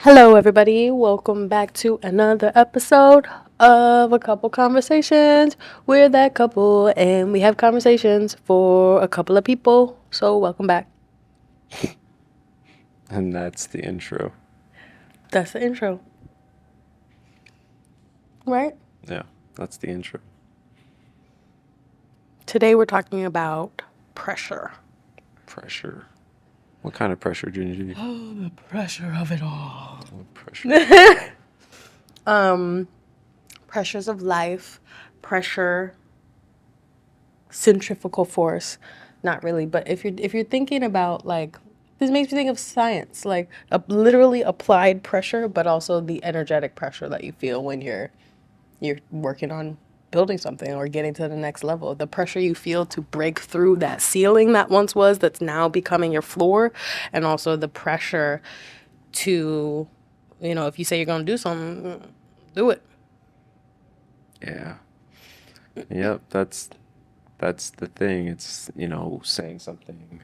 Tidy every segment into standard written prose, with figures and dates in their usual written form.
Hello, everybody. Welcome back to another episode of A Couple Conversations. We're that couple, and we have conversations for a couple of people. So, welcome back. And that's the intro. That's the intro. Right? Yeah, that's the intro. Today, we're talking about pressure. Pressure. What kind of pressure, Jinji? Oh, the pressure of it all. What pressure? Pressures of life, pressure, centrifugal force. Not really, but if you're thinking about like this makes me think of science, like literally applied pressure, but also the energetic pressure that you feel when you're working on building something or getting to the next level. The pressure you feel to break through that ceiling that once was that's now becoming your floor, and also the pressure to, if you say you're going to do something, do it. Yeah. Yep, that's the thing. It's, saying something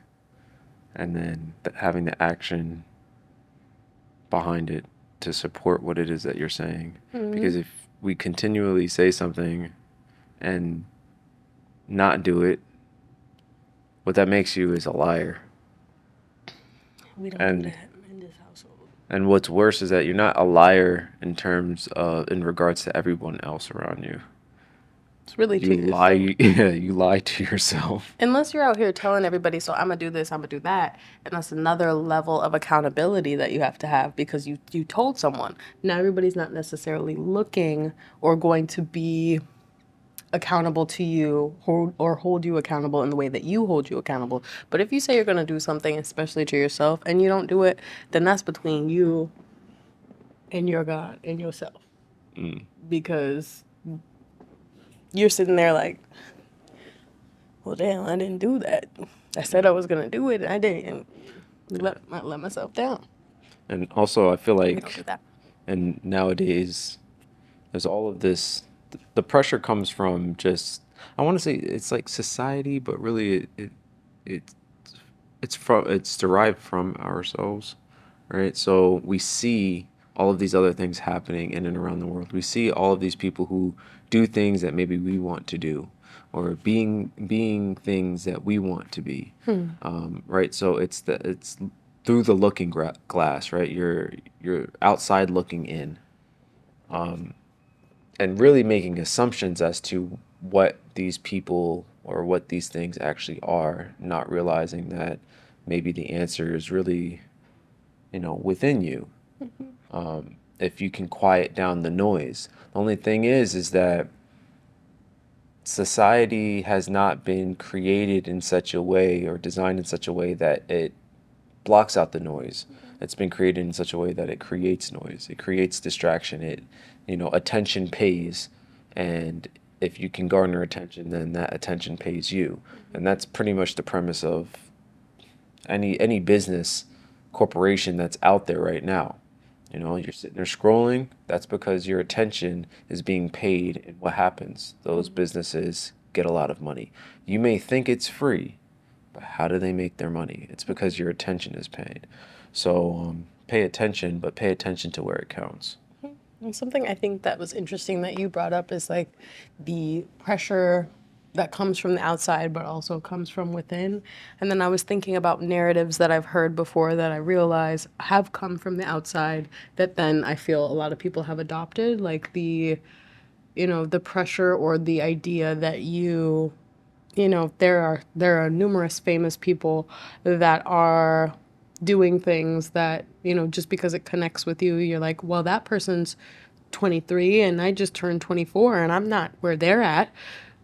and then having the action behind it to support what it is that you're saying. Because if we continually say something and not do it, what that makes you is a liar. We don't And do that in this household. And what's worse is that you're not a liar in regards to everyone else around you. It's really You to lie, yourself. you lie to yourself. Unless you're out here telling everybody, so I'm gonna do this, I'm gonna do that, and that's another level of accountability that you have to have because you told someone. Now everybody's not necessarily looking or going to be accountable to you or hold you accountable in the way that you hold you accountable. But if you say you're gonna do something, especially to yourself, and you don't do it, then that's between you and your God and yourself. Because you're sitting there like, well, damn, I didn't do that. I said I was gonna do it, and I didn't. I let myself down. And also, I feel We don't do like, that. and nowadays, there's all of this. The pressure comes from just, I want to say it's like society, but really it it's derived from ourselves, right? So we see all of these other things happening in and around the world. We see all of these people who do things that maybe we want to do, or being things that we want to be, right? So it's through the looking glass, right? You're outside looking in, and really making assumptions as to what these people or what these things actually are, not realizing that maybe the answer is really, within you. If you can quiet down the noise. The only thing is that society has not been created in such a way or designed in such a way that it blocks out the noise. It's been created in such a way that it creates noise. It creates distraction. Attention pays, and if you can garner attention, then that attention pays you. And that's pretty much the premise of any business corporation that's out there right now. You're sitting there scrolling. That's because your attention is being paid, and what happens? Those businesses get a lot of money. You may think it's free, but how do they make their money? It's because your attention is paid. So pay attention, but pay attention to where it counts. And something I think that was interesting that you brought up is like the pressure that comes from the outside, but also comes from within. And then I was thinking about narratives that I've heard before that I realize have come from the outside that then I feel a lot of people have adopted, like the pressure or the idea that there are numerous famous people that are doing things that, just because it connects with you, you're like, well, that person's 23 and I just turned 24 and I'm not where they're at.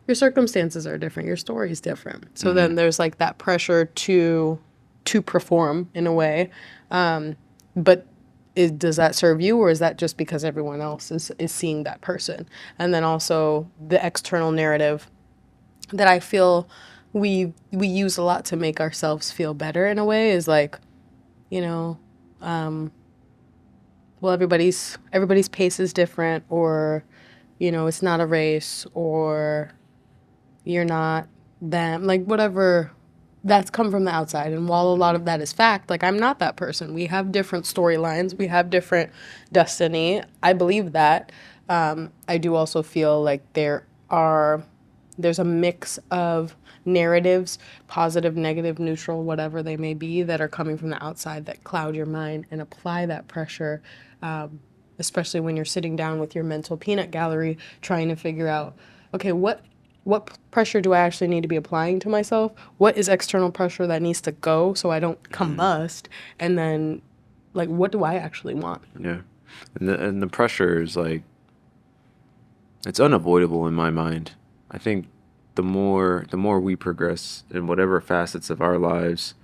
Your circumstances are different, your story is different. So then there's like that pressure to perform in a way. But does that serve you, or is that just because everyone else is seeing that person? And then also the external narrative that I feel we use a lot to make ourselves feel better in a way is like, you know, well, everybody's pace is different, or it's not a race, or you're not them, like that's come from the outside. And while a lot of that is fact, like I'm not that person. We have different storylines, we have different destiny. I believe that. I do also feel like there's a mix of narratives, positive, negative, neutral, whatever they may be, that are coming from the outside that cloud your mind and apply that pressure, especially when you're sitting down with your mental peanut gallery trying to figure out, okay, what pressure do I actually need to be applying to myself? What is external pressure that needs to go so I don't combust? And then, like, what do I actually want? Yeah. And the pressure is like, it's unavoidable in my mind. I think the more we progress in whatever facets of our lives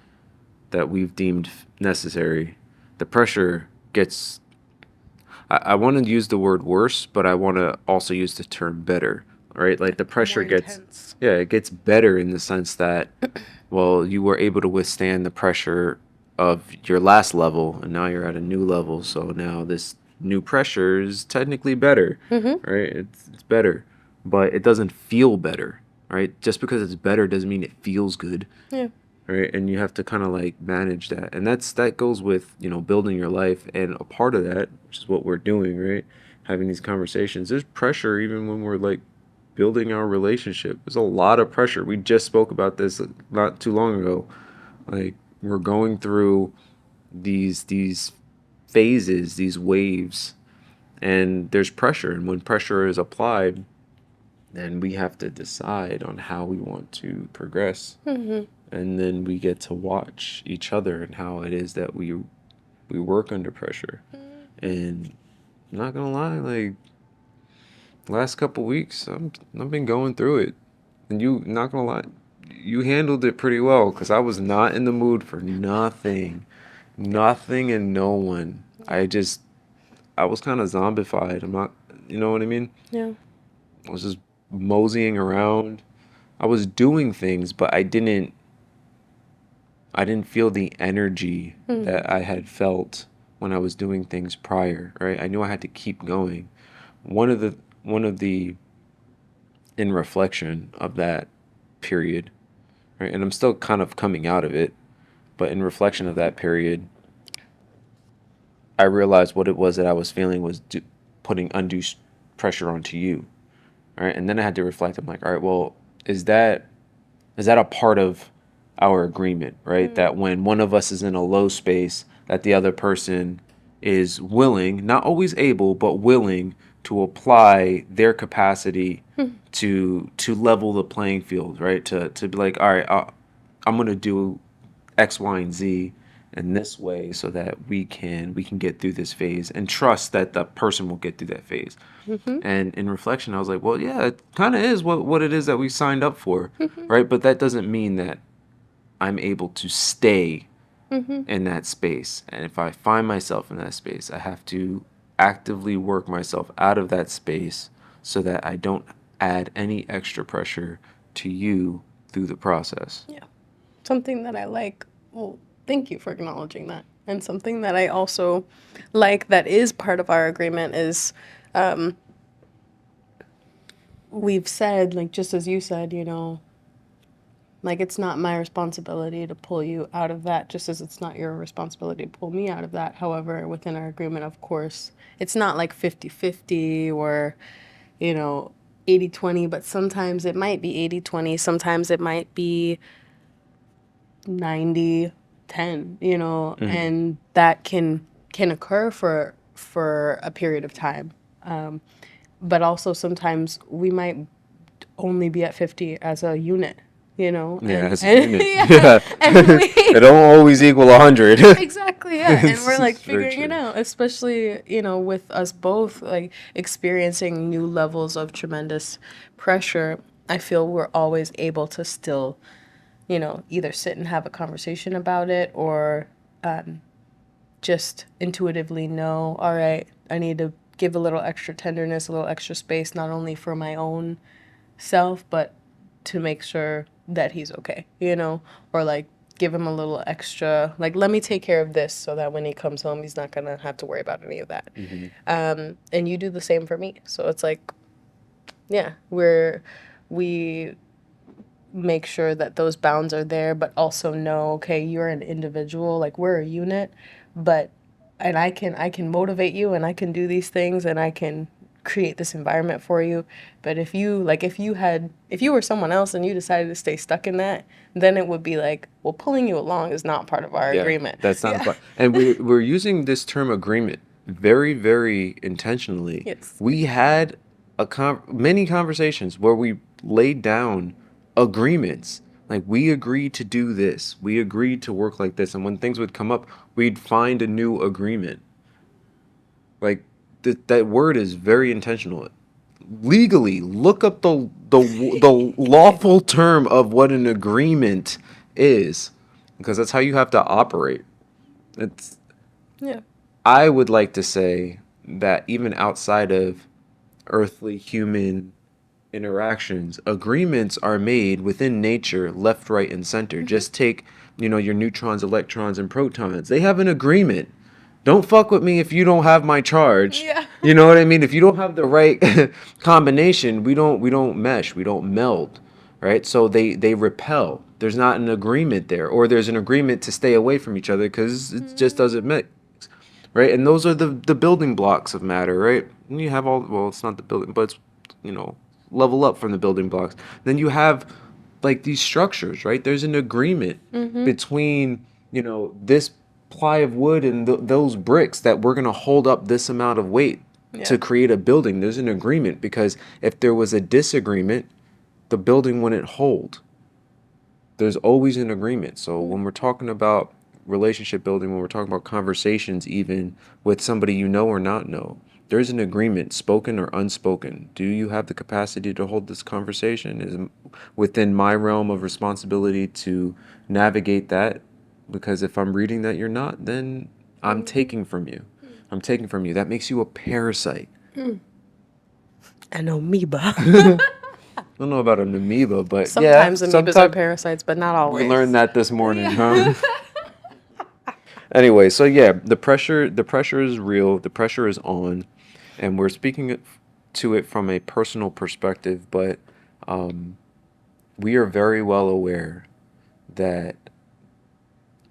that we've deemed necessary, the pressure gets, I want to use the word worse, but I want to also use the term better, right? Like the More pressure gets, intense. yeah, it gets better in the sense that, well, you were able to withstand the pressure of your last level, and now you're at a new level. So now this new pressure is technically better, right? It's better, but it doesn't feel better, right? Just because it's better doesn't mean it feels good, Yeah. right? And you have to kind of like manage that, and that goes with building your life, and a part of that, which is what we're doing, right? Having these conversations. There's pressure even when we're like building our relationship. There's a lot of pressure. We just spoke about this not too long ago. Like we're going through these phases, these waves, and there's pressure. And when pressure is applied, then we have to decide on how we want to progress. And then we get to watch each other and how it is that we work under pressure. And I'm not gonna lie, like last couple weeks, I've been going through it, and you not gonna lie, you handled it pretty well because I was not in the mood for nothing and no one. I was kind of zombified. I'm not, you know what I mean? Yeah. I was just moseying around. I was doing things, but I didn't feel the energy that I had felt when I was doing things prior, right? I knew I had to keep going. One of the in reflection of that period, right? And I'm still kind of coming out of it, but in reflection of that period, I realized what it was that I was feeling was putting undue pressure onto you, right? And then I had to reflect. I'm like, all right, well, is that a part of our agreement, right? That when one of us is in a low space, that the other person is willing, not always able, but willing to apply their capacity to level the playing field, right? To be like, all right, I'm gonna do X, Y, and Z in this way so that we can get through this phase and trust that the person will get through that phase. And in reflection, I was like, well, yeah, it kind of is what it is that we signed up for, right? But that doesn't mean that I'm able to stay in that space. And if I find myself in that space, I have to actively work myself out of that space so that I don't add any extra pressure to you through the process. Yeah. Something that I like, well, thank you for acknowledging that. And something that I also like that is part of our agreement is we've said, like, just as you said, like it's not my responsibility to pull you out of that, just as it's not your responsibility to pull me out of that. However, within our agreement, of course, it's not like 50-50 or, you know, 80-20, but sometimes it might be 80-20. Sometimes it might be 90-10, and that can occur for a period of time. But also sometimes we might only be at 50 as a unit, Yeah, as a and unit. yeah, Yeah. and It don't always equal 100. exactly, yeah, and we're like It's very figuring it true. out, especially with us both like experiencing new levels of tremendous pressure. I feel we're always able to still either sit and have a conversation about it or just intuitively know, all right, I need to give a little extra tenderness, a little extra space, not only for my own self, but to make sure that he's okay, or like give him a little extra, like, let me take care of this so that when he comes home, he's not going to have to worry about any of that. And you do the same for me. So it's like, yeah, we make sure that those bounds are there, but also know, okay, you're an individual, like we're a unit, but and I can motivate you and I can do these things and I can create this environment for you. But if you were someone else and you decided to stay stuck in that, then it would be like, well, pulling you along is not part of our Yeah, agreement. that's not a Yeah. part. And we're using this term agreement very, very intentionally. Yes. We had many conversations where we laid down agreements. Like we agreed to do this, we agreed to work like this, and when things would come up, we'd find a new agreement. Like that word is very intentional. Legally, look up the lawful term of what an agreement is, because that's how you have to operate. It's Yeah. I would like to say that even outside of earthly human interactions, agreements are made within nature, left, right, and center. Just take, your neutrons, electrons, and protons. They have an agreement. Don't fuck with me if you don't have my charge. Yeah. You know what I mean? If you don't have the right combination, we don't mesh, we don't meld, right? So they repel. There's not an agreement there, or there's an agreement to stay away from each other because it just doesn't mix, right? And those are the building blocks of matter, right? And you have well, it's not the building, but it's, level up from the building blocks. Then you have like these structures, right? There's an agreement between, this ply of wood and those bricks that we're going to hold up this amount of weight to Yeah. create a building. There's an agreement, because if there was a disagreement, the building wouldn't hold. There's always an agreement. So when we're talking about relationship building, when we're talking about conversations, even with somebody you know or not know, there's an agreement, spoken or unspoken. Do you have the capacity to hold this conversation? Is it within my realm of responsibility to navigate that? Because if I'm reading that you're not, then I'm taking from you. I'm taking from you. That makes you a parasite. An amoeba. I don't know about an amoeba, but yeah, Sometimes amoebas are sometimes parasites, but not always. we learned that this morning, huh? Anyway, so yeah, the pressure is real. The pressure is on, and we're speaking to it from a personal perspective, but we are very well aware that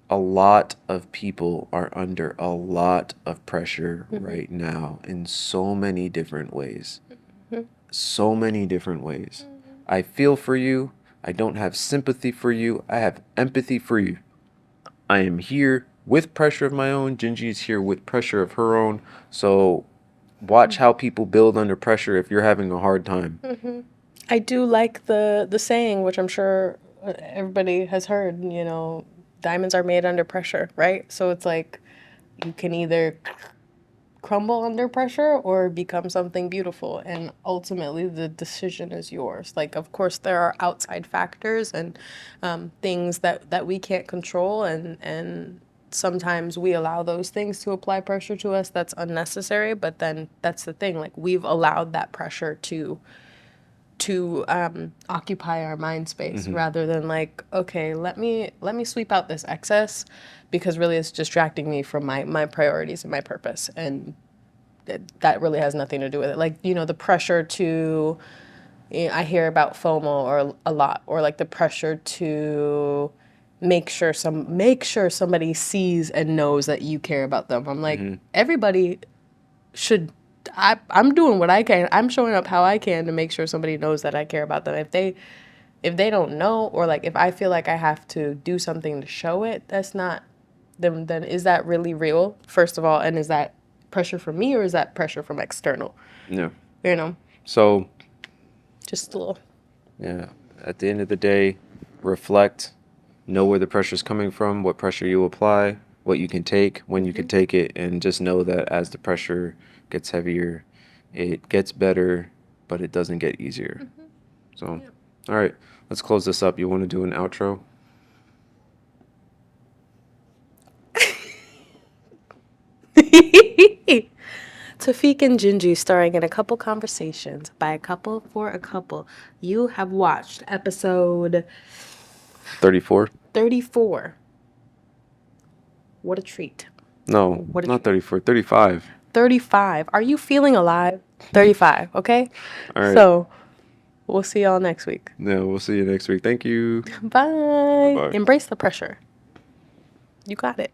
a lot of people are under a lot of pressure right now in so many different ways. So many different ways. I feel for you. I don't have sympathy for you. I have empathy for you. I am here with pressure of my own. Jinji is here with pressure of her own. So watch how people build under pressure if you're having a hard time. I do like the saying, which I'm sure everybody has heard, diamonds are made under pressure, right? So it's like you can either crumble under pressure or become something beautiful, and ultimately the decision is yours. Like, of course there are outside factors and things that we can't control, and sometimes we allow those things to apply pressure to us that's unnecessary. But then that's the thing, like we've allowed that pressure to occupy our mind space, rather than like, okay, let me sweep out this excess, because really it's distracting me from my priorities and my purpose, and that really has nothing to do with it. Like, the pressure to, I hear about FOMO or a lot, or like the pressure to make sure somebody sees and knows that you care about them. I'm like, everybody should. I'm doing what I can. I'm showing up how I can to make sure somebody knows that I care about them. If they don't know, or like if I feel like I have to do something to show it, that's not, then is that really real, first of all? And is that pressure from me, or is that pressure from external? Yeah. You know, So just a little. yeah, at the end of the day, reflect, know where the pressure is coming from, what pressure you apply, what you can take, when you can take it, and just know that as the pressure gets heavier, it gets better, but it doesn't get easier. So, all right, let's close this up. You want to do an outro? Tafik and Jinji, starring in A Couple Conversations by a Couple for a Couple. You have watched episode 34? 34. What a treat. No, What a not 34, 35. 35. Are you feeling alive? 35, okay? All right. So, We'll see y'all next week. No, we'll see you next week. Thank you. Bye. Bye. Embrace the pressure. You got it.